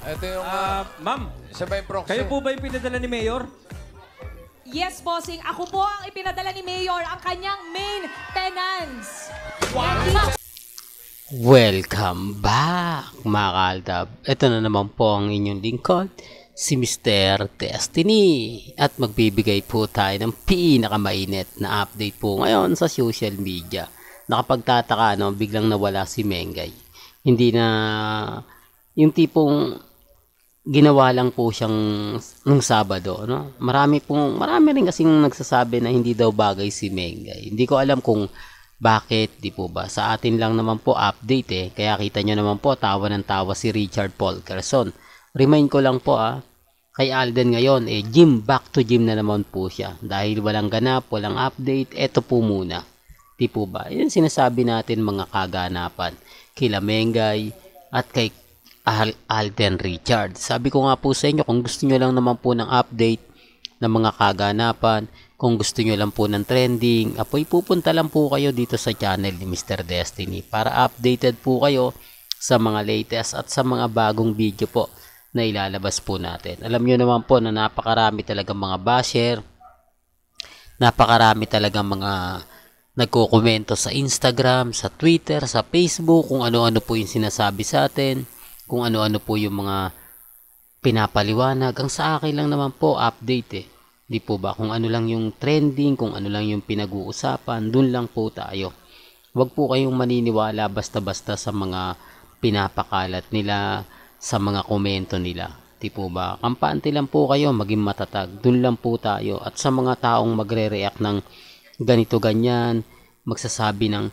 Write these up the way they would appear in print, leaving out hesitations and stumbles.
Ito yung, Ma'am, siya ba yung proxy? kayo po ba yung pinadala ni Mayor? Yes, bossing. Ako po ang ipinadala ni Mayor, ang kanyang maintenance. Welcome back, mga kaaldab. Ito na naman po ang inyong lingkod, si Mr. Destiny. At magbibigay po tayo ng pinakamainit na update po ngayon sa social media. Nakapagtataka, no, biglang nawala si Mengay. Hindi na yung tipong ginawa lang po siyang nung Sabado, no? Marami rin kasing nagsasabi na hindi daw bagay si Mengay. Hindi ko alam kung bakit, di po ba? Sa atin lang naman po update eh. Kaya kita nyo naman po, tawa ng tawa si Richard Paul Carson. Remind ko lang po kay Alden ngayon, back to gym na naman po siya. Dahil walang ganap, walang update, eto po muna. Di po ba? Yan sinasabi natin mga kaganapan. Kila Mengay at kay Alden Richard. Sabi ko nga po sa inyo, kung gusto nyo lang naman po ng update ng mga kaganapan, kung gusto nyo lang po ng trending, apoy pupunta lang po kayo dito sa channel ni Mr. Destiny para updated po kayo sa mga latest at sa mga bagong video po na ilalabas po natin. Alam nyo naman po na napakarami talaga mga basher, napakarami talaga mga nagko-komento sa Instagram, sa Twitter, sa Facebook, kung ano-ano po yung sinasabi sa atin, kung ano-ano po yung mga pinapaliwanag. Ang sa akin lang naman po, update eh. Di po ba? Kung ano lang yung trending, kung ano lang yung pinag-uusapan, dun lang po tayo. Huwag po kayong maniniwala basta-basta sa mga pinapakalat nila, sa mga komento nila. Di po ba? Kampante lang po kayo, maging matatag. Dun lang po tayo. At sa mga taong magre-react ng ganito ganyan, magsasabi ng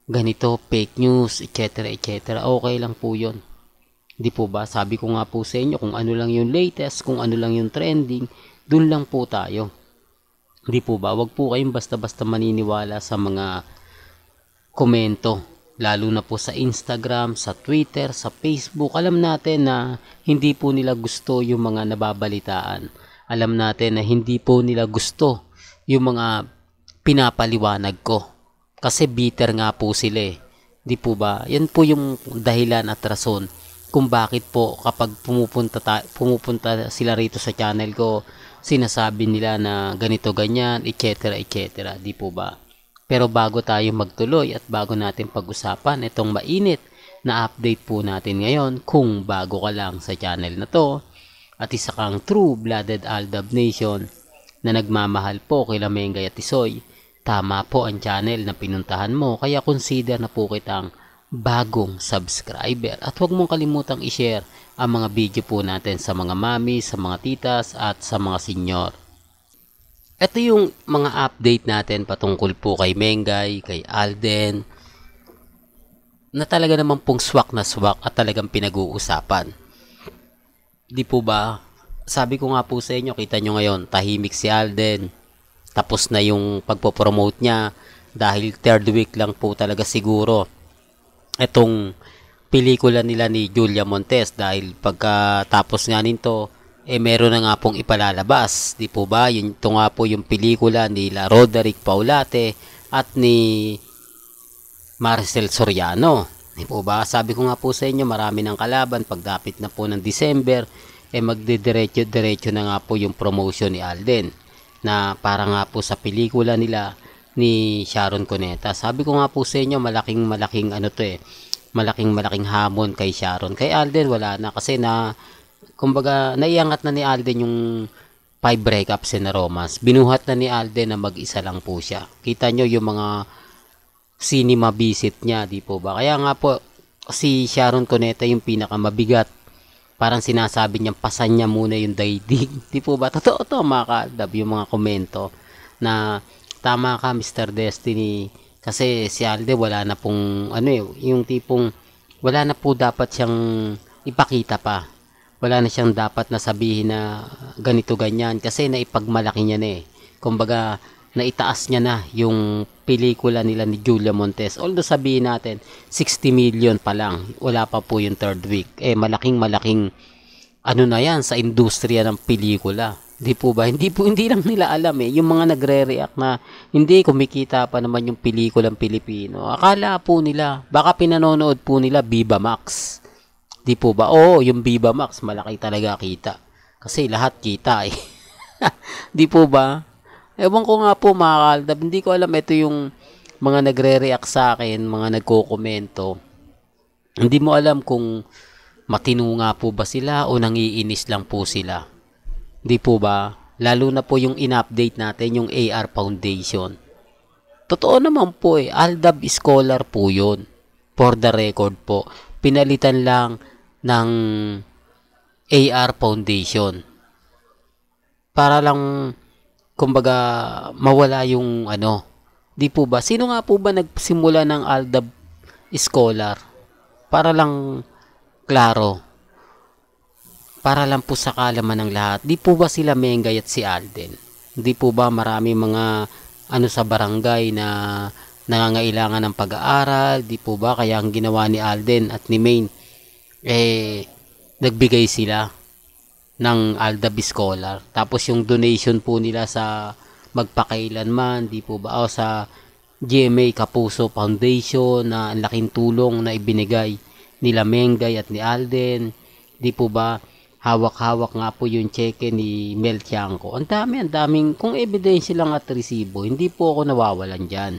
ganito, fake news, etc. etc. Okay lang po yun. Di po ba? Sabi ko nga po sa inyo, kung ano lang yung latest, kung ano lang yung trending, dun lang po tayo. Di po ba? Huwag po kayong basta-basta maniniwala sa mga komento. Lalo na po sa Instagram, sa Twitter, sa Facebook. Alam natin na hindi po nila gusto yung mga nababalitaan. Alam natin na hindi po nila gusto yung mga pinapaliwanag ko. Kasi bitter nga po sila eh. Di po ba? Yan po yung dahilan at rason kung bakit po kapag pumupunta sila rito sa channel ko, sinasabi nila na ganito ganyan, etc. etc. Di po ba? Pero bago tayo magtuloy at bago natin pag-usapan itong mainit na update po natin ngayon, kung bago ka lang sa channel na to at isa kang true-blooded Aldab Nation na nagmamahal po kila Mengay at Tisoy, tama po ang channel na pinuntahan mo, kaya consider na po kitang bagong subscriber. At huwag mong kalimutang i-share ang mga video po natin sa mga mami, sa mga titas at sa mga senyor. Ito yung mga update natin patungkol po kay Mengay, kay Alden, na talaga naman pong swak na swak at talagang pinag-uusapan. Di po ba? Sabi ko nga po sa inyo, kita nyo ngayon, tahimik si Alden. Tapos na yung pagpopromote niya dahil third week lang po talaga siguro itong pelikula nila ni Julia Montes, dahil pagkatapos nga nito meron na nga pong ipalalabas, di po ba? Ito nga po yung pelikula nila Roderick Paulate at ni Maricel Soriano, di po ba? Sabi ko nga po sa inyo, marami ng kalaban. Pagdapit na po ng December, magdidiretso na nga po yung promotion ni Alden na para nga po sa pelikula nila ni Sharon Cuneta. Sabi ko nga po sa inyo, malaking malaking hamon kay Sharon. Kay Alden wala na, kasi kumbaga naiangat na ni Alden yung 5 breakups na romance. Binuhat na ni Alden na mag-isa lang po siya. Kita nyo yung mga cinema visit niya, di po ba? Kaya nga po si Sharon Cuneta yung pinakamabigat. Parang sinasabi niya, pasan niya muna yung daigdig. Di po ba? Totoo to mga kaaldab, yung mga komento na tama ka Mr. Destiny, kasi si Alden wala na pong yung tipong wala na po dapat siyang ipakita pa. Wala na siyang dapat na sabihin na ganito ganyan, kasi naipagmalaki niya na eh. Kumbaga naitaas niya na yung pelikula nila ni Julia Montes. Although sabihin natin 60 million pa lang, wala pa po yung third week. Malaking na yan sa industriya ng pelikula. Di po ba? Hindi lang nila alam eh. Yung mga nagre-react na hindi kumikita pa naman yung pelikulang Pilipino. Akala po nila, baka pinanonood po nila Viva Max. Di po ba? Oo, yung Viva Max, malaki talaga kita. Kasi lahat kita eh. Di po ba? Ewan ko nga po mga kaaldab, hindi ko alam ito yung mga nagre-react sa akin, mga nagko-komento. Hindi mo alam kung matino nga po ba sila o nangiinis lang po sila. Di po ba? Lalo na po yung in-update natin, yung AR Foundation. Totoo naman po eh, Aldab Scholar po yun. For the record po, pinalitan lang ng AR Foundation. Para lang, kumbaga, mawala yung ano. Di po ba? Sino nga po ba nagsimula ng Aldab Scholar? Para lang klaro. Para lang po sa kalaman ng lahat. Di po ba sila Mengay at si Alden? Di po ba marami mga ano sa barangay na nangangailangan ng pag-aaral? Di po ba kaya ang ginawa ni Alden at ni Maine nagbigay sila ng Aldab Scholar. Tapos yung donation po nila sa magpakailanman, di po ba? O sa GMA Kapuso Foundation na ang laking tulong na ibinigay nila Mengay at ni Alden. Di po ba? Hawak-hawak nga po yung cheque ni Mel Tiangco. Ang daming, kung ebidensya lang at resibo, hindi po ako nawawalan dyan.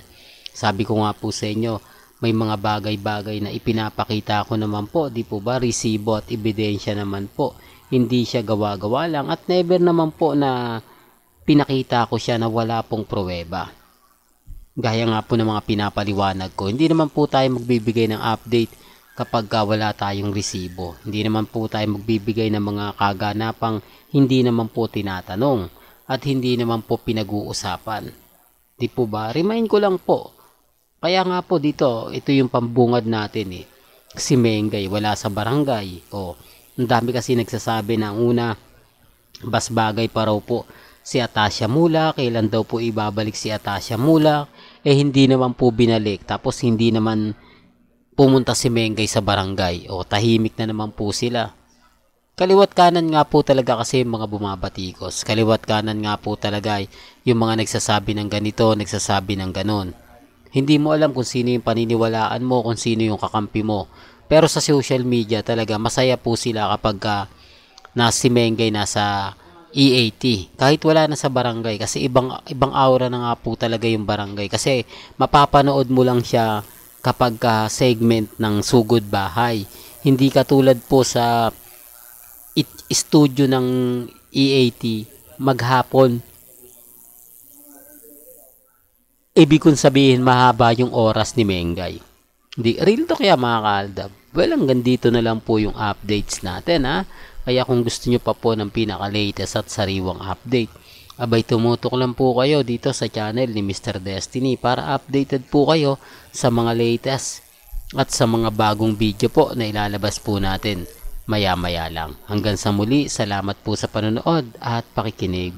Sabi ko nga po sa inyo, may mga bagay-bagay na ipinapakita ko naman po, di po ba, resibo at ebidensya naman po. Hindi siya gawa-gawa lang at never naman po na pinakita ko siya na wala pong pruweba. Gaya nga po ng mga pinapaliwanag ko, hindi naman po tayo magbibigay ng update kapag wala tayong resibo. Hindi naman po tayo magbibigay ng mga kaganapang hindi naman po tinatanong at hindi naman po pinag-uusapan. Di po ba? Remind ko lang po. Kaya nga po dito, ito yung pambungad natin eh. Si Mengay wala sa barangay. O, ang dami kasi nagsasabi na una, bas bagay pa raw po si Atasha Mulak. Kailan daw po ibabalik si Atasha Mulak? Hindi naman po binalik. Tapos hindi naman pumunta si Mengay sa barangay. O, tahimik na naman po sila. Kaliwat kanan nga po talaga kasi yung mga bumabatikos. Kaliwat kanan nga po talaga yung mga nagsasabi ng ganito, nagsasabi ng ganon. Hindi mo alam kung sino yung paniniwalaan mo, kung sino yung kakampi mo. Pero sa social media talaga, masaya po sila kapag si Mengay nasa EAT. Kahit wala na sa barangay. Kasi ibang aura na nga po talaga yung barangay. Kasi mapapanood mo lang siya kapag segment ng Sugod Bahay. Hindi katulad po sa studio ng EAT maghapon. Ibig kong sabihin mahaba yung oras ni Mengay. Hindi, real to kaya mga kaaldab. Well, hanggang dito na lang po yung updates natin ha. Kaya kung gusto nyo pa po ng pinaka-latest at sariwang update, abay tumutok lang po kayo dito sa channel ni Mr. Destiny para updated po kayo sa mga latest at sa mga bagong video po na ilalabas po natin maya-maya lang. Hanggang sa muli, salamat po sa panonood at pakikinig.